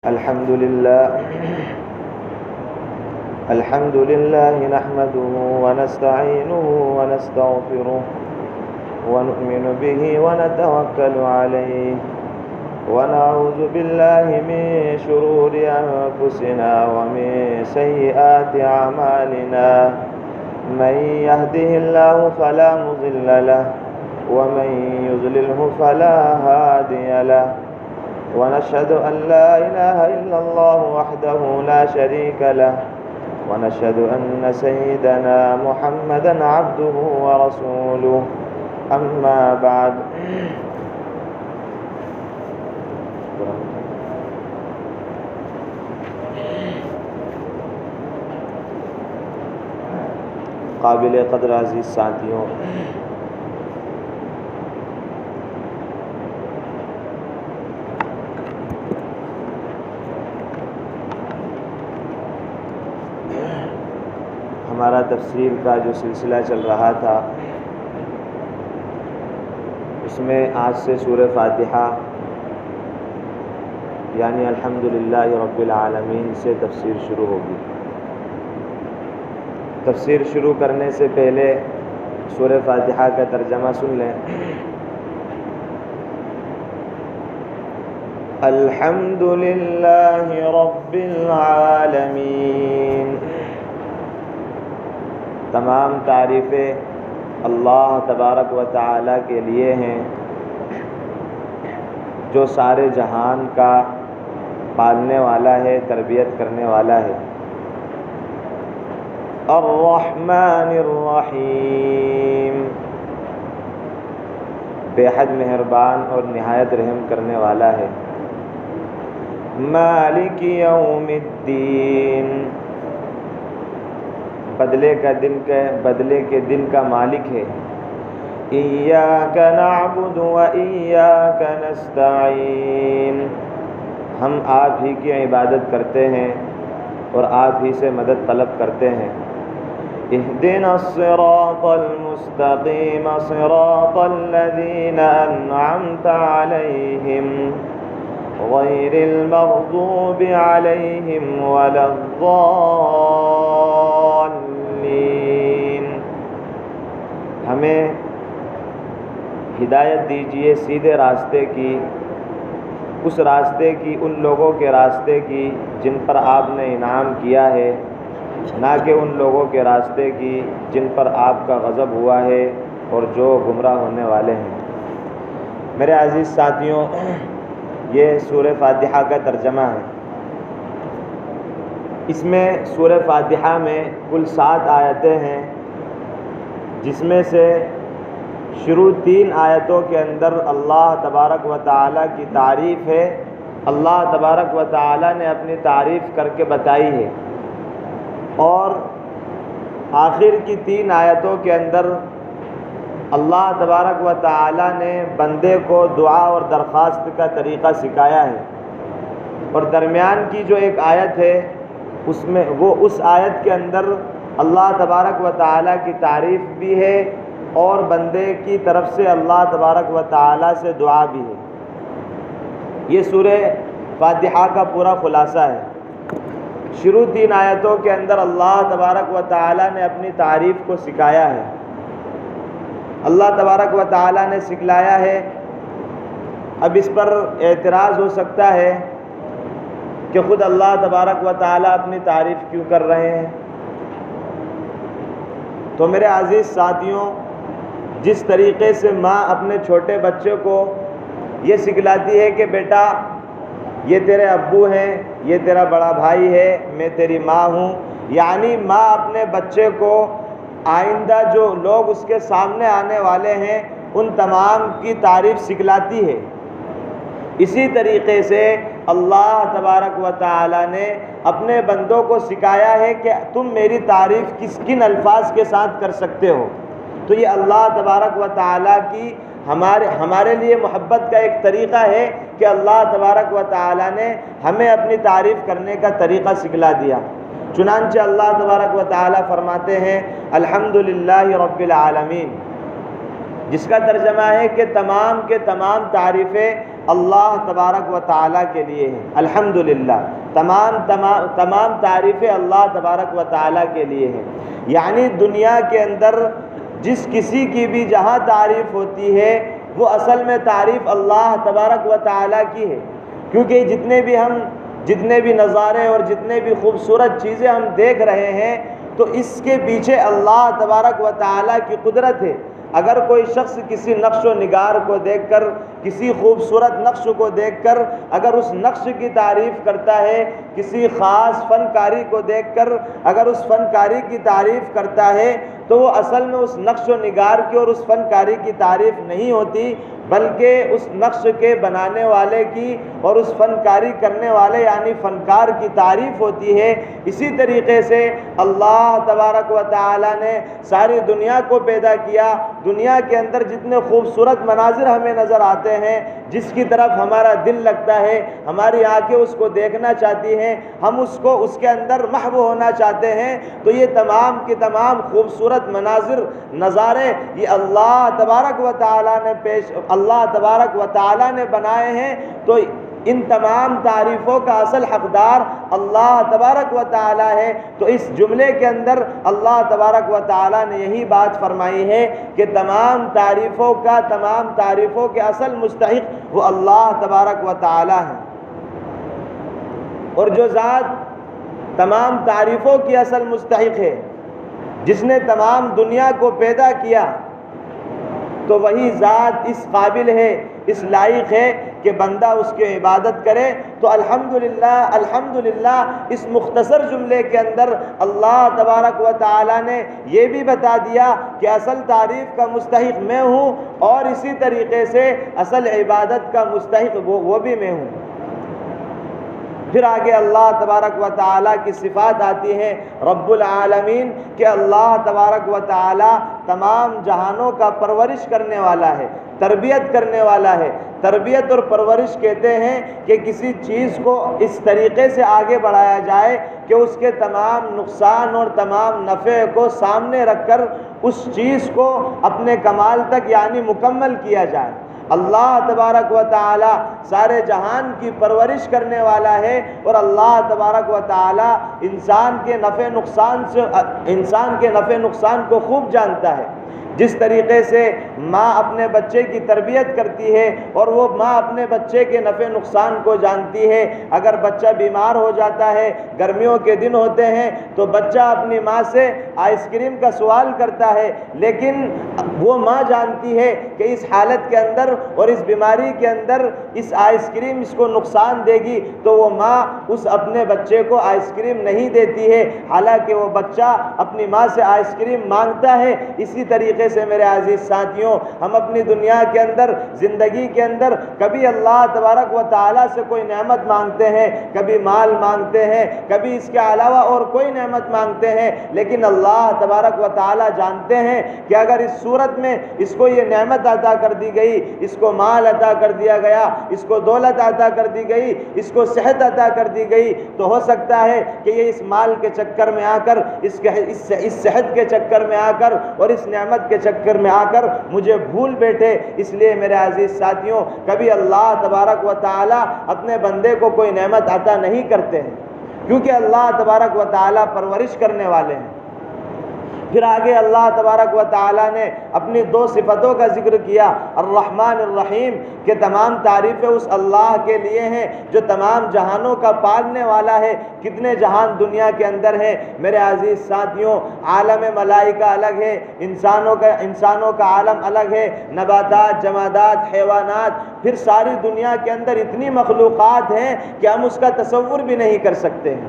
الحمد لله نحمده ونستعينه ونستغفره ونؤمن به ونتوكل عليه ونعوذ بالله من شرور أنفسنا ومن سيئات أعمالنا من يهده الله فلا مضل له ومن يضلله فلا هادي له ونشهد أن لا إله إلا الله وحده لا شريك له ونشهد أن سيدنا محمدا عبده ورسوله أما بعد قابل قدر عزیز ساتھیوں، ہمارا تفسیر کا جو سلسلہ چل رہا تھا اس میں آج سے سورہ فاتحہ یعنی الحمدللہ رب العالمین سے تفسیر شروع ہوگی۔ تفسیر شروع کرنے سے پہلے سورہ فاتحہ کا ترجمہ سن لیں۔ الحمدللہ رب العالمین، تمام تعریفیں اللہ تبارک و تعالی کے لیے ہیں جو سارے جہان کا پالنے والا ہے، تربیت کرنے والا ہے۔ الرحمن الرحیم، بے حد مہربان اور نہایت رحم کرنے والا ہے۔ مالک یوم الدین، بدلے کے دن کا مالک ہے۔ ایاک نعبد و ایاک نستعین، ہم آپ ہی کی عبادت کرتے ہیں اور آپ ہی سے مدد طلب کرتے ہیں۔ اہدنا الصراط المستقیم صراط الذین انعمت علیہم غیر المغضوب علیہم ولا الضالین، ہمیں ہدایت دیجیے سیدھے راستے کی، اس راستے کی، ان لوگوں کے راستے کی جن پر آپ نے انعام کیا ہے، نہ کہ ان لوگوں کے راستے کی جن پر آپ کا غضب ہوا ہے اور جو گمراہ ہونے والے ہیں۔ میرے عزیز ساتھیوں، یہ سورہ فاتحہ کا ترجمہ ہے۔ اس میں سورہ فاتحہ میں کل 7 آیتیں ہیں، جس میں سے شروع 3 آیتوں کے اندر اللہ تبارک و تعالیٰ کی تعریف ہے۔ اللہ تبارک و تعالیٰ نے اپنی تعریف کر کے بتائی ہے، اور آخر کی 3 آیتوں کے اندر اللہ تبارک و تعالیٰ نے بندے کو دعا اور درخواست کا طریقہ سکھایا ہے، اور درمیان کی جو ایک آیت ہے اس میں اس آیت کے اندر اللہ تبارک و تعالیٰ کی تعریف بھی ہے اور بندے کی طرف سے اللہ تبارک و تعالیٰ سے دعا بھی ہے۔ یہ سورہ فاتحہ کا پورا خلاصہ ہے۔ شروع 3 آیتوں کے اندر اللہ تبارک و تعالیٰ نے اپنی تعریف کو سکھایا ہے، اللہ تبارک و تعالیٰ نے سکھلایا ہے۔ اب اس پر اعتراض ہو سکتا ہے کہ خود اللہ تبارک و تعالیٰ اپنی تعریف کیوں کر رہے ہیں؟ تو میرے عزیز ساتھیوں، جس طریقے سے ماں اپنے چھوٹے بچے کو یہ سکھلاتی ہے کہ بیٹا یہ تیرے ابو ہیں، یہ تیرا بڑا بھائی ہے، میں تیری ماں ہوں، یعنی ماں اپنے بچے کو آئندہ جو لوگ اس کے سامنے آنے والے ہیں ان تمام کی تعریف سکھلاتی ہے، اسی طریقے سے اللہ تبارک و تعالی نے اپنے بندوں کو سکھایا ہے کہ تم میری تعریف کن الفاظ کے ساتھ کر سکتے ہو۔ تو یہ اللہ تبارک و تعالی کی ہمارے لیے محبت کا ایک طریقہ ہے کہ اللہ تبارک و تعالی نے ہمیں اپنی تعریف کرنے کا طریقہ سکھلا دیا۔ چنانچہ اللہ تبارک و تعالی فرماتے ہیں الحمدللہ رب العالمین، جس کا ترجمہ ہے کہ تمام کے تمام تعریفیں اللہ تبارک و تعالیٰ کے لیے ہیں۔ الحمدللہ، تمام تعریفیں اللہ تبارک و تعالیٰ کے لیے ہیں۔ یعنی دنیا کے اندر جس کسی کی بھی جہاں تعریف ہوتی ہے وہ اصل میں تعریف اللہ تبارک و تعالیٰ کی ہے، کیونکہ جتنے بھی نظارے اور جتنے بھی خوبصورت چیزیں ہم دیکھ رہے ہیں تو اس کے پیچھے اللہ تبارک و تعالیٰ کی قدرت ہے۔ اگر کوئی شخص کسی نقش و نگار کو دیکھ کر، کسی خوبصورت نقش کو دیکھ کر اگر اس نقش کی تعریف کرتا ہے، کسی خاص فنکاری کو دیکھ کر اگر اس فنکاری کی تعریف کرتا ہے تو وہ اصل میں اس نقش و نگار کی اور اس فنکاری کی تعریف نہیں ہوتی، بلکہ اس نقش کے بنانے والے کی اور اس فنکاری کرنے والے یعنی فنکار کی تعریف ہوتی ہے۔ اسی طریقے سے اللہ تبارک و تعالیٰ نے ساری دنیا کو پیدا کیا۔ دنیا کے اندر جتنے خوبصورت مناظر ہمیں نظر آتے ہیں، جس کی طرف ہمارا دل لگتا ہے، ہماری آنکھیں اس کو دیکھنا چاہتی ہیں، ہم اس کے اندر محو ہونا چاہتے ہیں، تو یہ تمام کے تمام خوبصورت مناظر، نظارے یہ اللہ تبارک و تعالیٰ نے بنائے ہیں۔ تو ان تمام تعریفوں کا اصل حقدار اللہ تبارک و تعالیٰ ہے۔ تو اس جملے کے اندر اللہ تبارک و تعالیٰ نے یہی بات فرمائی ہے کہ تمام تعریفوں کے اصل مستحق وہ اللہ تبارک و تعالیٰ ہے۔ اور جو ذات تمام تعریفوں کی اصل مستحق ہے، جس نے تمام دنیا کو پیدا کیا، تو وہی ذات اس قابل ہے، اس لائق ہے کہ بندہ اس کی عبادت کرے۔ تو الحمدللہ اس مختصر جملے کے اندر اللہ تبارک و تعالیٰ نے یہ بھی بتا دیا کہ اصل تعریف کا مستحق میں ہوں، اور اسی طریقے سے اصل عبادت کا مستحق وہ بھی میں ہوں۔ پھر آگے اللہ تبارک و تعالیٰ کی صفات آتی ہیں رب العالمین، کہ اللہ تبارک و تعالیٰ تمام جہانوں کا پرورش کرنے والا ہے، تربیت کرنے والا ہے۔ تربیت اور پرورش کہتے ہیں کہ کسی چیز کو اس طریقے سے آگے بڑھایا جائے کہ اس کے تمام نقصان اور تمام نفع کو سامنے رکھ کر اس چیز کو اپنے کمال تک یعنی مکمل کیا جائے۔ اللہ تبارک و تعالی سارے جہان کی پرورش کرنے والا ہے، اور اللہ تبارک و تعالی انسان کے نفع نقصان کو خوب جانتا ہے۔ جس طریقے سے ماں اپنے بچے کی تربیت کرتی ہے اور وہ ماں اپنے بچے کے نفع نقصان کو جانتی ہے، اگر بچہ بیمار ہو جاتا ہے، گرمیوں کے دن ہوتے ہیں تو بچہ اپنی ماں سے آئس کریم کا سوال کرتا ہے، لیکن وہ ماں جانتی ہے کہ اس حالت کے اندر اور اس بیماری کے اندر اس آئس کریم اس کو نقصان دے گی، تو وہ ماں اس اپنے بچے کو آئس کریم نہیں دیتی ہے، حالانکہ وہ بچہ اپنی ماں سے آئس کریم مانگتا ہے۔ اسی طریقے سے میرے عزیز ساتھیوں، ہم اپنی دنیا کے اندر، زندگی کے اندر کبھی اللہ تبارک و تعالیٰ سے کوئی نعمت مانگتے ہیں، کبھی مال مانگتے ہیں، کبھی اس کے علاوہ اور کوئی نعمت مانگتے ہیں، لیکن اللہ تبارک و تعالیٰ جانتے ہیں کہ اگر اس صورت میں اس کو یہ نعمت عطا کر دی گئی، اس کو مال عطا کر دیا گیا، اس کو دولت عطا کر دی گئی، اس کو صحت عطا کر دی گئی، تو ہو سکتا ہے کہ یہ اس مال کے چکر میں آ کر، اس صحت کے چکر میں آ کر اور اس نعمت کے چکر میں آ کر مجھے بھول بیٹھے۔ اس لیے میرے عزیز ساتھیوں، کبھی اللہ تبارک و تعالیٰ اپنے بندے کو کوئی نعمت عطا نہیں کرتے ہیں، کیونکہ اللہ تبارک و تعالیٰ پرورش کرنے والے ہیں۔ پھر آگے اللہ تبارک و تعالیٰ نے اپنی دو صفتوں کا ذکر کیا، الرحمن الرحیم، کہ تمام تعریفیں اس اللہ کے لیے ہیں جو تمام جہانوں کا پالنے والا ہے۔ کتنے جہان دنیا کے اندر ہیں میرے عزیز ساتھیوں، عالم ملائکہ الگ ہے، انسانوں کا عالم الگ ہے، نباتات، جمادات، حیوانات، پھر ساری دنیا کے اندر اتنی مخلوقات ہیں کہ ہم اس کا تصور بھی نہیں کر سکتے ہیں،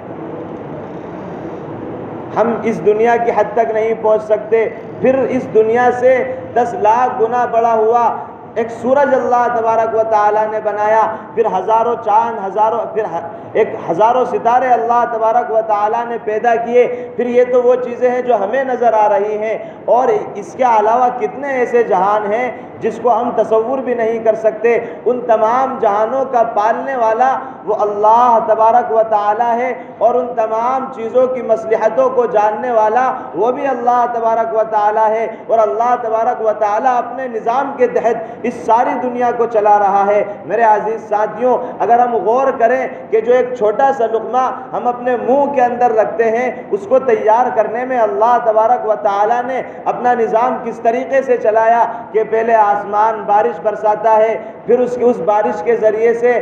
ہم اس دنیا کی حد تک نہیں پہنچ سکتے۔ پھر اس دنیا سے 10 لاکھ گنا بڑا ہوا ایک سورج اللہ تبارک و تعالیٰ نے بنایا، پھر ہزاروں چاند، ہزاروں ستارے اللہ تبارک و تعالیٰ نے پیدا کیے۔ پھر یہ تو وہ چیزیں ہیں جو ہمیں نظر آ رہی ہیں، اور اس کے علاوہ کتنے ایسے جہان ہیں جس کو ہم تصور بھی نہیں کر سکتے۔ ان تمام جہانوں کا پالنے والا وہ اللہ تبارک و تعالیٰ ہے، اور ان تمام چیزوں کی مصلحتوں کو جاننے والا وہ بھی اللہ تبارک و تعالیٰ ہے۔ اور اللہ تبارک و تعالیٰ اپنے نظام کے تحت اس ساری دنیا کو چلا رہا ہے۔ میرے عزیز ساتھیوں، اگر ہم غور کریں کہ جو ایک چھوٹا سا لقمہ ہم اپنے منہ کے اندر رکھتے ہیں، اس کو تیار کرنے میں اللہ تبارک و تعالیٰ نے اپنا نظام کس طریقے سے چلایا کہ پہلے آسمان بارش برساتا ہے، پھر اس بارش کے ذریعے سے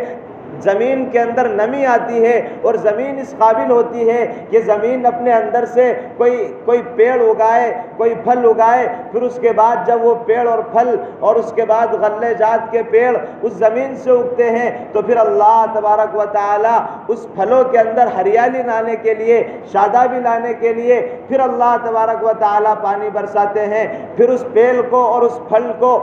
زمین کے اندر نمی آتی ہے، اور زمین اس قابل ہوتی ہے کہ زمین اپنے اندر سے کوئی پیڑ اگائے، کوئی پھل اگائے، پھر اس کے بعد جب وہ پیڑ اور پھل اور اس کے بعد غلے جات کے پیڑ اس زمین سے اگتے ہیں، تو پھر اللہ تبارک و تعالی اس پھلوں کے اندر ہریالی لانے کے لیے، شادابی لانے کے لیے پھر اللہ تبارک و تعالی پانی برساتے ہیں، پھر اس پیڑ کو اور اس پھل کو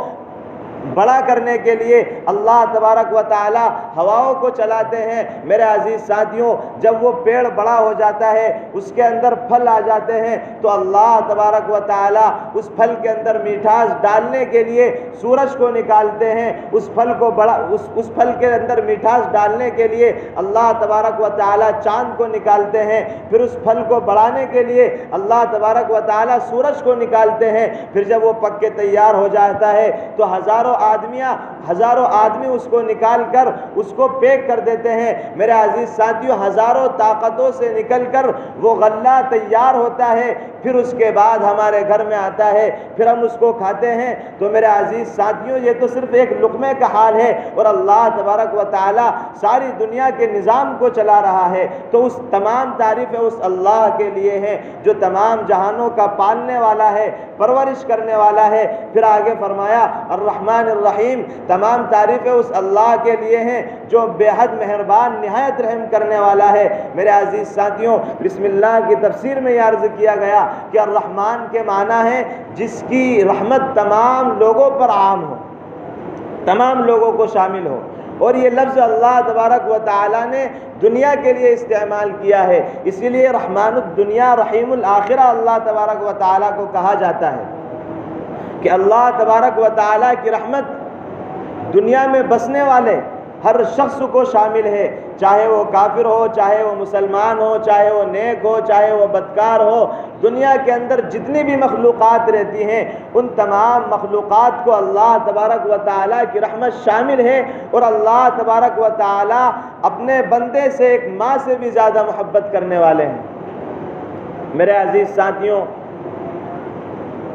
بڑا کرنے کے لیے اللہ تبارک و تعالی ہواؤں کو چلاتے ہیں۔ میرے عزیز ساتھیوں، جب وہ پیڑ بڑا ہو جاتا ہے، اس کے اندر پھل آ جاتے ہیں، تو اللہ تبارک و تعالی اس پھل کے اندر میٹھاس ڈالنے کے لیے سورج کو نکالتے ہیں، اس پھل کے اندر میٹھاس ڈالنے کے لیے اللہ تبارک و تعالی چاند کو نکالتے ہیں، پھر اس پھل کو بڑھانے کے لیے اللہ تبارک و تعالی سورج کو نکالتے ہیں، پھر جب وہ پک کے تیار ہو جاتا ہے تو ہزاروں آدمی اس کو نکال کر اس کو پیک کر دیتے ہیں۔ میرے عزیز ساتھیوں، ہزاروں طاقتوں سے نکل کر وہ غلہ تیار ہوتا ہے، پھر اس کے بعد ہمارے گھر میں آتا ہے، پھر ہم اس کو کھاتے ہیں۔ تو میرے عزیز ساتھیوں، یہ تو صرف ایک لقمے کا حال ہے، اور اللہ تبارک و تعالی ساری دنیا کے نظام کو چلا رہا ہے۔ تو اس تمام تعریفیں اس اللہ کے لیے ہیں جو تمام جہانوں کا پالنے والا ہے، پرورش کرنے والا ہے۔ پھر آگے فرمایا الرحمن الرحیم، تمام تعریفیں اس اللہ کے لیے ہیں جو بے حد مہربان، نہایت رحم کرنے والا ہے۔ میرے عزیز ساتھیوں، بسم اللہ کی تفسیر میں یہ عرض کیا گیا کہ الرحمن کے معنی ہے جس کی رحمت تمام لوگوں پر عام ہو، تمام لوگوں کو شامل ہو، اور یہ لفظ اللہ تبارک و تعالی نے دنیا کے لیے استعمال کیا ہے، اسی لیے رحمان الدنیا رحیم الآخرہ اللہ تبارک و تعالی کو کہا جاتا ہے کہ اللہ تبارک و تعالی کی رحمت دنیا میں بسنے والے ہر شخص کو شامل ہے، چاہے وہ کافر ہو، چاہے وہ مسلمان ہو، چاہے وہ نیک ہو، چاہے وہ بدکار ہو۔ دنیا کے اندر جتنی بھی مخلوقات رہتی ہیں، ان تمام مخلوقات کو اللہ تبارک و تعالیٰ کی رحمت شامل ہے، اور اللہ تبارک و تعالیٰ اپنے بندے سے ایک ماں سے بھی زیادہ محبت کرنے والے ہیں۔ میرے عزیز ساتھیوں،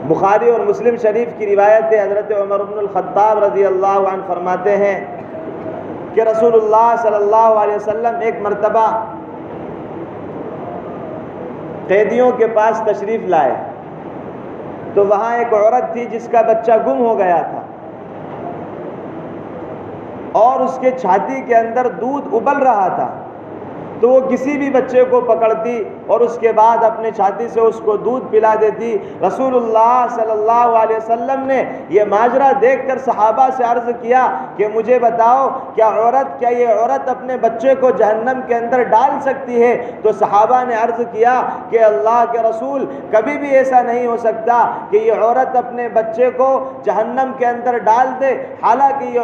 بخاری اور مسلم شریف کی روایت ہے، حضرت عمر بن الخطاب رضی اللہ عنہ فرماتے ہیں کہ رسول اللہ صلی اللہ علیہ وسلم ایک مرتبہ قیدیوں کے پاس تشریف لائے، تو وہاں ایک عورت تھی جس کا بچہ گم ہو گیا تھا، اور اس کے چھاتی کے اندر دودھ ابل رہا تھا، تو وہ کسی بھی بچے کو پکڑتی اور اس کے بعد اپنے چھاتی سے اس کو دودھ پلا دیتی۔ رسول اللہ صلی اللہ علیہ وسلم نے یہ ماجرا دیکھ کر صحابہ سے عرض کیا کہ مجھے بتاؤ کیا یہ عورت اپنے بچے کو جہنم کے اندر ڈال سکتی ہے؟ تو صحابہ نے عرض کیا کہ اللہ کے رسول، کبھی بھی ایسا نہیں ہو سکتا کہ یہ عورت اپنے بچے کو جہنم کے اندر ڈال دے، حالانکہ یہ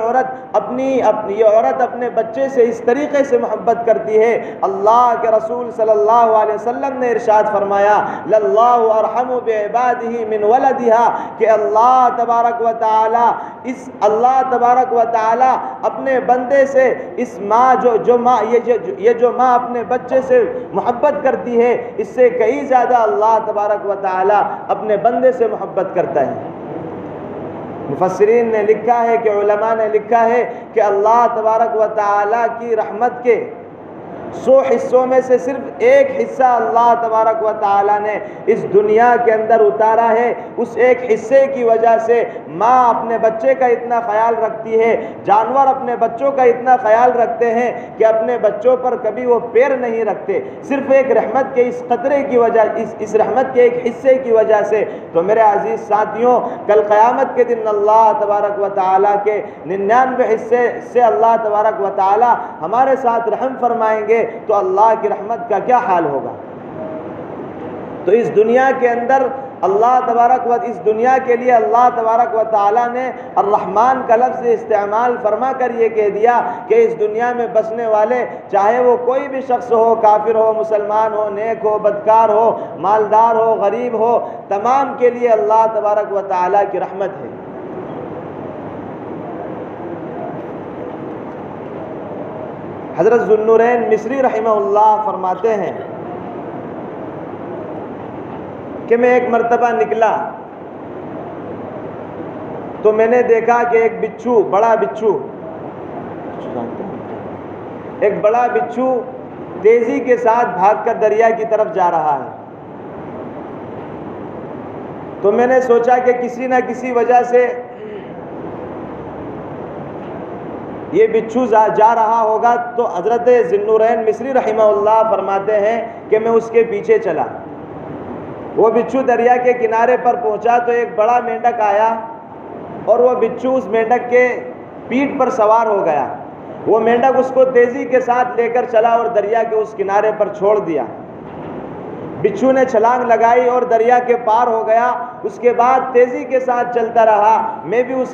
عورت اپنے بچے سے اس طریقے سے محبت کرتی ہے۔ اللہ کے رسول صلی اللہ علیہ وسلم نے ارشاد فرمایا للہ ارحم بعبادہ من ولدہا، کہ اللہ تبارک و تعالی اپنے بندے سے اس ماں جو ماں اپنے بچے سے محبت کرتی ہے، اس سے کئی زیادہ اللہ تبارک و تعالی اپنے بندے سے محبت کرتا ہے۔ مفسرین نے لکھا ہے کہ علماء نے لکھا ہے کہ اللہ تبارک و تعالی کی رحمت کے 100 حصوں میں سے صرف ایک حصہ اللہ تبارک و تعالی نے اس دنیا کے اندر اتارا ہے۔ اس ایک حصے کی وجہ سے ماں اپنے بچے کا اتنا خیال رکھتی ہے، جانور اپنے بچوں کا اتنا خیال رکھتے ہیں کہ اپنے بچوں پر کبھی وہ پیر نہیں رکھتے، صرف ایک رحمت کے اس قطرے کی وجہ، اس رحمت کے ایک حصے کی وجہ سے۔ تو میرے عزیز ساتھیوں، کل قیامت کے دن اللہ تبارک و تعالی کے 99 حصے سے اللہ تبارک و تعالی ہمارے ساتھ رحم فرمائیں گے، تو اللہ کی رحمت کا کیا حال ہوگا؟ تو اس دنیا کے اندر اس دنیا کے لیے اللہ تبارک و تعالی نے الرحمن کا لفظ استعمال فرما کر یہ کہہ دیا کہ اس دنیا میں بسنے والے، چاہے وہ کوئی بھی شخص ہو، کافر ہو، مسلمان ہو، نیک ہو، بدکار ہو، مالدار ہو، غریب ہو، تمام کے لیے اللہ تبارک و تعالی کی رحمت ہے۔ حضرت ذوالنورین مصری رحمہ اللہ فرماتے ہیں کہ میں ایک مرتبہ نکلا تو میں نے دیکھا کہ ایک بڑا بچھو تیزی کے ساتھ بھاگ کر دریا کی طرف جا رہا ہے۔ تو میں نے سوچا کہ کسی نہ کسی وجہ سے یہ بچھو جا رہا ہوگا، تو حضرت ذوالنورین مصری رحمہ اللہ فرماتے ہیں کہ میں اس کے پیچھے چلا۔ وہ بچھو دریا کے کنارے پر پہنچا تو ایک بڑا مینڈک آیا اور وہ بچھو اس مینڈک کے پیٹھ پر سوار ہو گیا۔ وہ مینڈک اس کو تیزی کے ساتھ لے کر چلا اور دریا کے اس کنارے پر چھوڑ دیا۔ بچھو نے چھلانگ لگائی اور دریا کے پار ہو گیا۔ اس کے بعد تیزی کے ساتھ چلتا رہا، میں بھی اس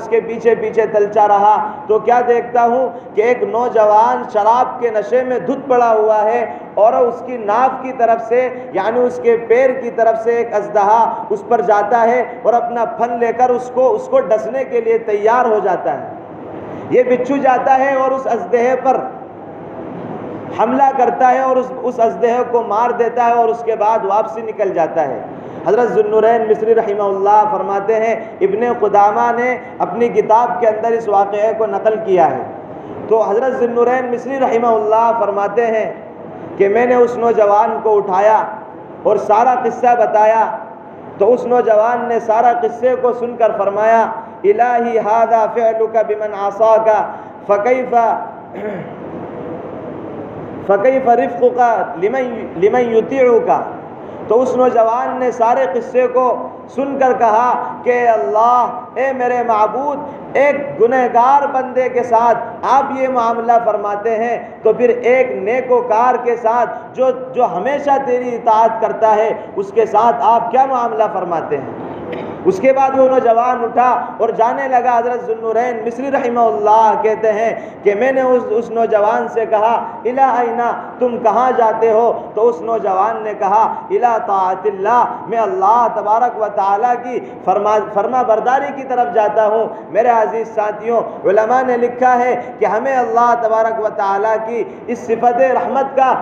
کے پیچھے پیچھے چلتا رہا۔ تو کیا دیکھتا ہوں کہ ایک نوجوان شراب کے نشے میں دھت پڑا ہوا ہے اور اس کی ناف کی طرف سے یعنی اس کے پیر کی طرف سے ایک اژدہا اس پر جاتا ہے اور اپنا پھن لے کر اس کو ڈسنے کے لیے تیار ہو جاتا ہے۔ یہ بچھو جاتا ہے اور اس اژدہے پر حملہ کرتا ہے اور اس اژدہے کو مار دیتا ہے اور اس کے بعد واپسی نکل جاتا ہے۔ حضرت ذوالنورین مصری رحمہ اللہ فرماتے ہیں، ابن قدامہ نے اپنی کتاب کے اندر اس واقعے کو نقل کیا ہے۔ تو حضرت ذوالنورین مصری رحمہ اللہ فرماتے ہیں کہ میں نے اس نوجوان کو اٹھایا اور سارا قصہ بتایا، تو اس نوجوان نے سارا قصے کو سن کر فرمایا، الہی ھذا فعلک بمن عصاک فکیف رفقک لمن یطیعک۔ تو اس نوجوان نے سارے قصے کو سن کر کہا کہ اللہ، اے میرے معبود، ایک گنہگار بندے کے ساتھ آپ یہ معاملہ فرماتے ہیں تو پھر ایک نیکوکار کے ساتھ جو ہمیشہ تیری اطاعت کرتا ہے اس کے ساتھ آپ کیا معاملہ فرماتے ہیں؟ اس کے بعد وہ نوجوان اٹھا اور جانے لگا۔ حضرت ذوالنورین مصری رحمہ اللہ کہتے ہیں کہ میں نے اس نوجوان سے کہا، الی این، تم کہاں جاتے ہو؟ تو اس نوجوان نے کہا، الی طاعت اللہ، میں اللہ تبارک و تعالیٰ کی فرما برداری کی طرف جاتا ہوں۔ میرے عزیز ساتھیوں، علماء نے لکھا ہے کہ ہمیں اللہ تبارک و تعالیٰ کی اس صفت رحمت کا،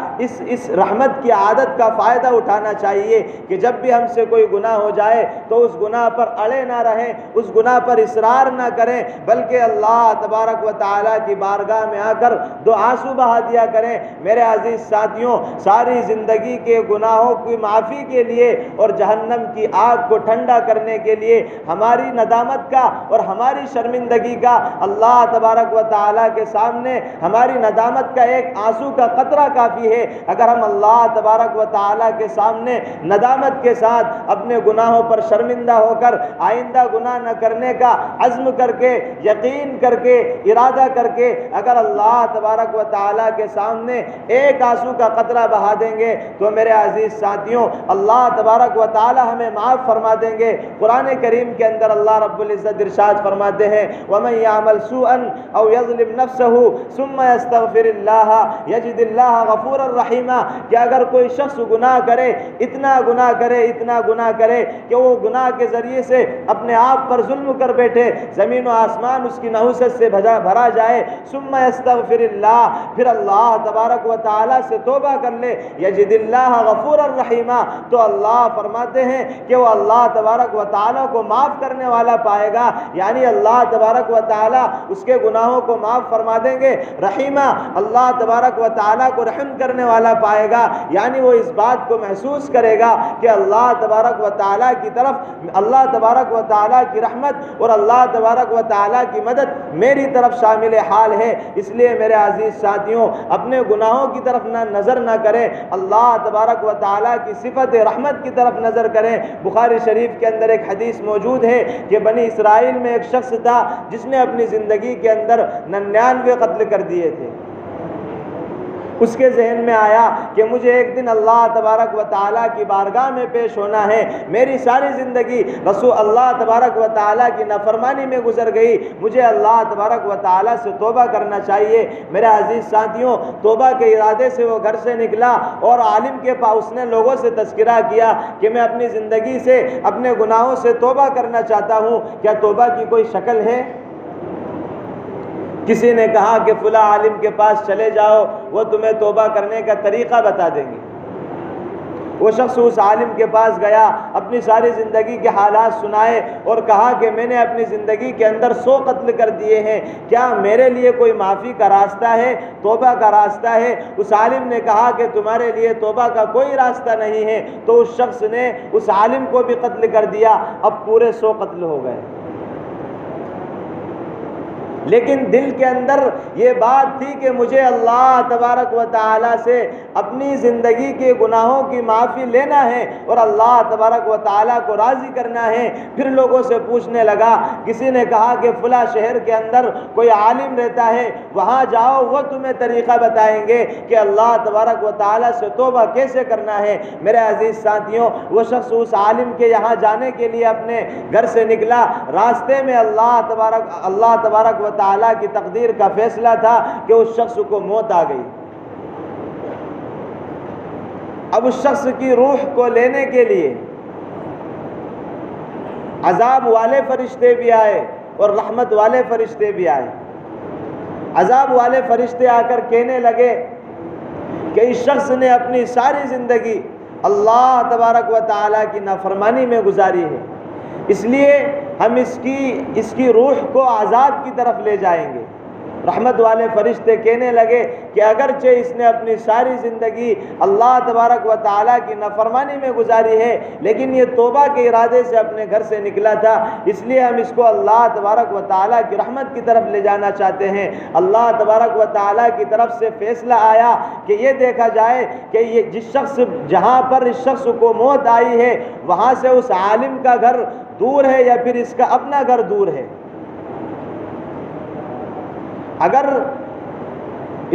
اس رحمت کی عادت کا فائدہ اٹھانا چاہیے کہ جب بھی ہم سے کوئی گناہ ہو جائے تو اس گناہ پر اڑے نہ رہیں، اس گناہ پر اصرار نہ کریں، بلکہ اللہ تبارک و تعالیٰ کی بارگاہ میں آ کر دو آنسو بہا دیا کریں۔ میرے عزیز ساتھیوں، ساری زندگی کے گناہوں کی معافی کے لیے اور جہنم کی آگ کو ٹھنڈا کرنے کے لیے ہماری ندامت کا اور ہماری شرمندگی کا اللہ تبارک و تعالیٰ کے سامنے ہماری ندامت کا ایک آنسو کا قطرہ کافی ہے۔ اگر ہم اللہ تبارک و تعالیٰ کے سامنے ندامت کے ساتھ اپنے گناہوں پر شرمندہ ہو کر آئندہ گناہ نہ کرنے کا عزم کر کے، یقین کر کے، ارادہ کر کے اگر اللہ تبارک و تعالیٰ کے سامنے ایک آنسو کا قطرہ بہا دیں گے تو میرے عزیز ساتھیوں، اللہ تبارک و تعالیٰ ہمیں معاف فرما دیں گے۔ قرآن کریم کے اندر اللہ رب العزت ارشاد فرماتے ہیں، وَمَن يَعْمَلْ سُوءًا أَوْ يَظْلِمْ نَفْسَهُ ثُمَّ يَسْتَغْفِرِ اللَّهَ يَجِدِ اللَّهَ غَفُورًا رَحِيمًا، کہ اگر کوئی شخص گناہ کرے، اتنا گناہ کرے کہ وہ گناہ کے ذریعے سے اپنے آپ پر ظلم کر بیٹھے، زمین و آسمان اس کی نحوست سے بھرا جائے، ثم یستغفر اللہ، پھر اللہ تبارک و تعالیٰ سے توبہ کر لے، یجد اللہ غفورا رحیما، تو اللہ فرماتے ہیں کہ وہ اللہ تبارک و تعالیٰ کو معاف کرنے والا پائے گا، یعنی اللہ تبارک و تعالیٰ اس کے گناہوں کو معاف فرما دیں گے۔ رحیمہ، اللہ تبارک و تعالیٰ کو رحم کرنے والا پائے گا، یعنی وہ اس بات کو محسوس کرے گا کہ اللہ تبارک و تعالیٰ کی طرف، اللہ تبارک و تعالیٰ کی رحمت اور اللہ تبارک و تعالیٰ کی مدد میری طرف شامل حال ہے۔ اس لیے میرے عزیز ساتھیوں، اپنے گناہوں کی طرف نظر نہ کریں، اللہ تبارک و تعالیٰ کی صفت رحمت کی طرف نظر کریں۔ بخاری شریف کے اندر ایک حدیث موجود ہے کہ بنی اسرائیل میں ایک شخص تھا جس نے اپنی زندگی کے اندر 99 قتل کر دیے تھے۔ اس کے ذہن میں آیا کہ مجھے ایک دن اللہ تبارک و تعالیٰ کی بارگاہ میں پیش ہونا ہے، میری ساری زندگی رسول اللہ تبارک و تعالیٰ کی نافرمانی میں گزر گئی، مجھے اللہ تبارک و تعالیٰ سے توبہ کرنا چاہیے۔ میرے عزیز ساتھیوں، توبہ کے ارادے سے وہ گھر سے نکلا اور عالم کے پاس اس نے لوگوں سے تذکرہ کیا کہ میں اپنی زندگی سے، اپنے گناہوں سے توبہ کرنا چاہتا ہوں، کیا توبہ کی کوئی شکل ہے؟ کسی نے کہا کہ فلاں عالم کے پاس چلے جاؤ، وہ تمہیں توبہ کرنے کا طریقہ بتا دیں گے۔ وہ شخص اس عالم کے پاس گیا، اپنی ساری زندگی کے حالات سنائے اور کہا کہ میں نے اپنی زندگی کے اندر 100 قتل کر دیے ہیں، کیا میرے لیے کوئی معافی کا راستہ ہے، توبہ کا راستہ ہے؟ اس عالم نے کہا کہ تمہارے لیے توبہ کا کوئی راستہ نہیں ہے۔ تو اس شخص نے اس عالم کو بھی قتل کر دیا، اب پورے 100 قتل ہو گئے۔ لیکن دل کے اندر یہ بات تھی کہ مجھے اللہ تبارک و تعالیٰ سے اپنی زندگی کے گناہوں کی معافی لینا ہے اور اللہ تبارک و تعالیٰ کو راضی کرنا ہے۔ پھر لوگوں سے پوچھنے لگا، کسی نے کہا کہ فلاں شہر کے اندر کوئی عالم رہتا ہے، وہاں جاؤ، وہ تمہیں طریقہ بتائیں گے کہ اللہ تبارک و تعالیٰ سے توبہ کیسے کرنا ہے۔ میرے عزیز ساتھیوں، وہ شخص اس عالم کے یہاں جانے کے لیے اپنے گھر سے نکلا، راستے میں اللہ تبارک و تعالیٰ کی تقدیر کا فیصلہ تھا کہ اس شخص کو موت آ گئی۔ اب اس شخص کی روح کو لینے کے لیے عذاب والے فرشتے بھی آئے اور رحمت والے فرشتے بھی آئے۔ عذاب والے فرشتے آ کر کہنے لگے کہ اس شخص نے اپنی ساری زندگی اللہ تبارک و تعالیٰ کی نافرمانی میں گزاری ہے، اس لیے ہم اس کی روح کو عذاب کی طرف لے جائیں گے۔ رحمت والے فرشتے کہنے لگے کہ اگرچہ اس نے اپنی ساری زندگی اللہ تبارک و تعالیٰ کی نافرمانی میں گزاری ہے، لیکن یہ توبہ کے ارادے سے اپنے گھر سے نکلا تھا، اس لیے ہم اس کو اللہ تبارک و تعالیٰ کی رحمت کی طرف لے جانا چاہتے ہیں۔ اللہ تبارک و تعالیٰ کی طرف سے فیصلہ آیا کہ یہ دیکھا جائے کہ یہ جہاں پر اس شخص کو موت آئی ہے، وہاں سے اس عالم کا گھر دور ہے یا پھر اس کا اپنا گھر دور ہے۔ اگر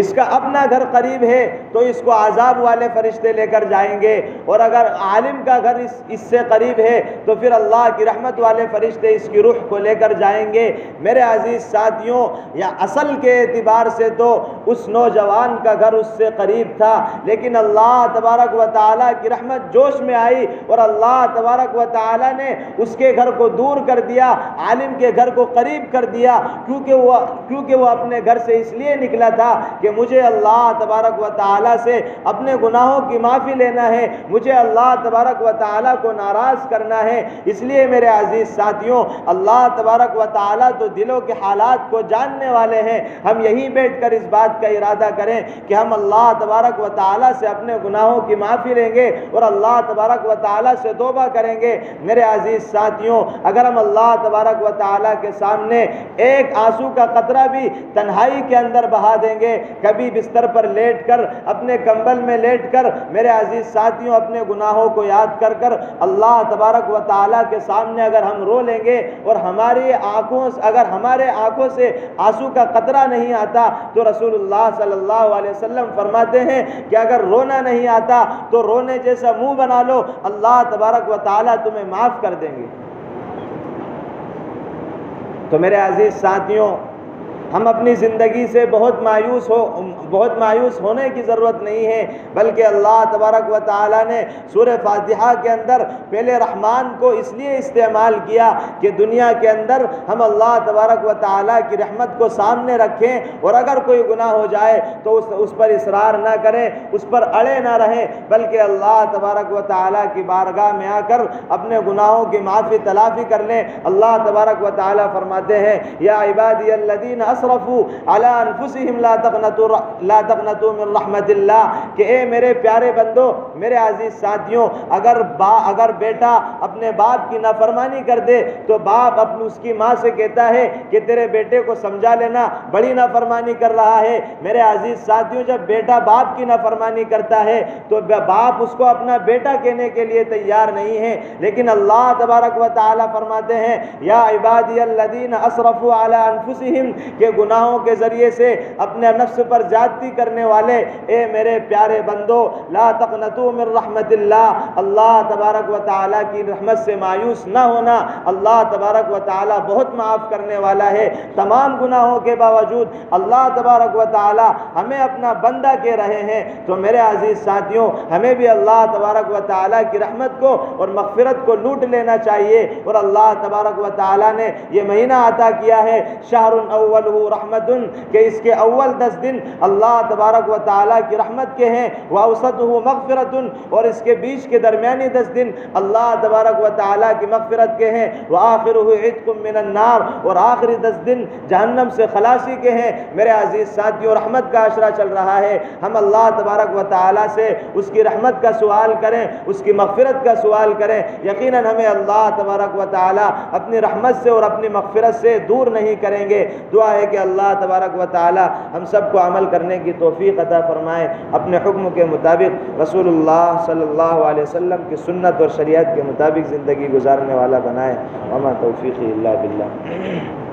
اس کا اپنا گھر قریب ہے تو اس کو عذاب والے فرشتے لے کر جائیں گے، اور اگر عالم کا گھر اس سے قریب ہے تو پھر اللہ کی رحمت والے فرشتے اس کی روح کو لے کر جائیں گے۔ میرے عزیز ساتھیوں، یا اصل کے اعتبار سے تو اس نوجوان کا گھر اس سے قریب تھا، لیکن اللہ تبارک و تعالیٰ کی رحمت جوش میں آئی اور اللہ تبارک و تعالیٰ نے اس کے گھر کو دور کر دیا، عالم کے گھر کو قریب کر دیا، کیونکہ وہ اپنے گھر سے اس لیے نکلا تھا کہ مجھے اللہ تبارک و تعالیٰ سے اپنے گناہوں کی معافی لینا ہے، مجھے اللہ تبارک و تعالیٰ کو ناراض کرنا ہے۔ اس لیے میرے عزیز ساتھیوں، اللہ تبارک و تعالیٰ تو دلوں کے حالات کو جاننے والے ہیں۔ ہم یہی بیٹھ کر اس بات کا ارادہ کریں کہ ہم اللہ تبارک و تعالیٰ سے اپنے گناہوں کی معافی لیں گے اور اللہ تبارک و تعالیٰ سے توبہ کریں گے۔ میرے عزیز ساتھیوں، اگر ہم اللہ تبارک و تعالیٰ کے سامنے ایک آنسو کا قطرہ بھی تنہائی کے اندر بہا دیں گے، کبھی بستر پر لیٹ کر، اپنے کمبل میں لیٹ کر، میرے عزیز ساتھیوں، اپنے گناہوں کو یاد کر کر اللہ تبارک و تعالیٰ کے سامنے اگر ہم رو لیں گے اور ہمارے آنکھوں سے آنسو کا قطرہ نہیں آتا، تو رسول اللہ صلی اللہ علیہ وسلم فرماتے ہیں کہ اگر رونا نہیں آتا تو رونے جیسا منہ بنا لو، اللہ تبارک و تعالیٰ تمہیں معاف کر دیں گے۔ تو میرے عزیز ساتھیوں، ہم اپنی زندگی سے بہت مایوس ہونے کی ضرورت نہیں ہے، بلکہ اللہ تبارک و تعالیٰ نے سورہ فاتحہ کے اندر پہلے رحمان کو اس لیے استعمال کیا کہ دنیا کے اندر ہم اللہ تبارک و تعالیٰ کی رحمت کو سامنے رکھیں، اور اگر کوئی گناہ ہو جائے تو اس پر اصرار نہ کریں، اس پر اڑے نہ رہیں، بلکہ اللہ تبارک و تعالیٰ کی بارگاہ میں آ کر اپنے گناہوں کی معافی تلافی کر لیں۔ اللہ تبارک و تعالیٰ فرماتے ہیں، یا عبادی الذین اسرفوا علی انفسہم لا تقنطوا من رحمت اللہ، کہ اے میرے پیارے بندو، میرے عزیز ساتھیوں، اگر بیٹا اپنے باپ کی نافرمانی کر دے تو باپ اس کی ماں سے کہتا ہے کہ تیرے بیٹے کو سمجھا لینا، بڑی نافرمانی کر رہا ہے۔ میرے عزیز ساتھیوں، جب بیٹا باپ کی نافرمانی کرتا ہے تو باپ اس کو اپنا بیٹا کہنے کے لیے تیار نہیں ہے، لیکن اللہ تبارک و تعالیٰ فرماتے ہیں، یا عبادی الذین اسرفوا علی انفسہم، کہ گناہوں کے ذریعے سے اپنے نفس پر زیادہ زیادتی کرنے والے، اے میرے پیارے بندو لا تقنطوا من رحمت اللہ، اللہ تبارک و تعالیٰ کی رحمت سے مایوس نہ ہونا، اللہ تبارک و تعالیٰ بہت معاف کرنے والا ہے۔ تمام گناہوں کے باوجود اللہ تبارک و تعالیٰ ہمیں اپنا بندہ کہہ رہے ہیں، تو میرے عزیز ساتھیوں ہمیں بھی اللہ تبارک و تعالیٰ کی رحمت کو اور مغفرت کو لوٹ لینا چاہیے۔ اور اللہ تبارک و تعالیٰ نے یہ مہینہ عطا کیا ہے شہر اولہ رحمت، کہ اس کے اول 10 دن اللہ تبارک و تعالیٰ کی رحمت کے ہیں، واوسطہ مغفرت، اور اس کے بیچ کے درمیانی 10 دن اللہ تبارک و تعالیٰ کی مغفرت کے ہیں، وآخرہ عتق من النار، اور آخری 10 دن جہنم سے خلاصی کے ہیں۔ میرے عزیز ساتھیوں رحمت کا عشرہ چل رہا ہے، ہم اللہ تبارک و تعالیٰ سے اس کی رحمت کا سوال کریں، اس کی مغفرت کا سوال کریں۔ یقیناً ہمیں اللہ تبارک و تعالیٰ اپنی رحمت سے اور اپنی مغفرت سے دور نہیں کریں گے۔ دعا ہے کہ اللہ تبارک و تعالیٰ ہم سب کو عمل کرنے کی توفیق عطا فرمائے، اپنے حکم کے مطابق رسول اللہ صلی اللہ علیہ وسلم کی سنت اور شریعت کے مطابق زندگی گزارنے والا بنائے۔ وما توفیقی الا باللہ۔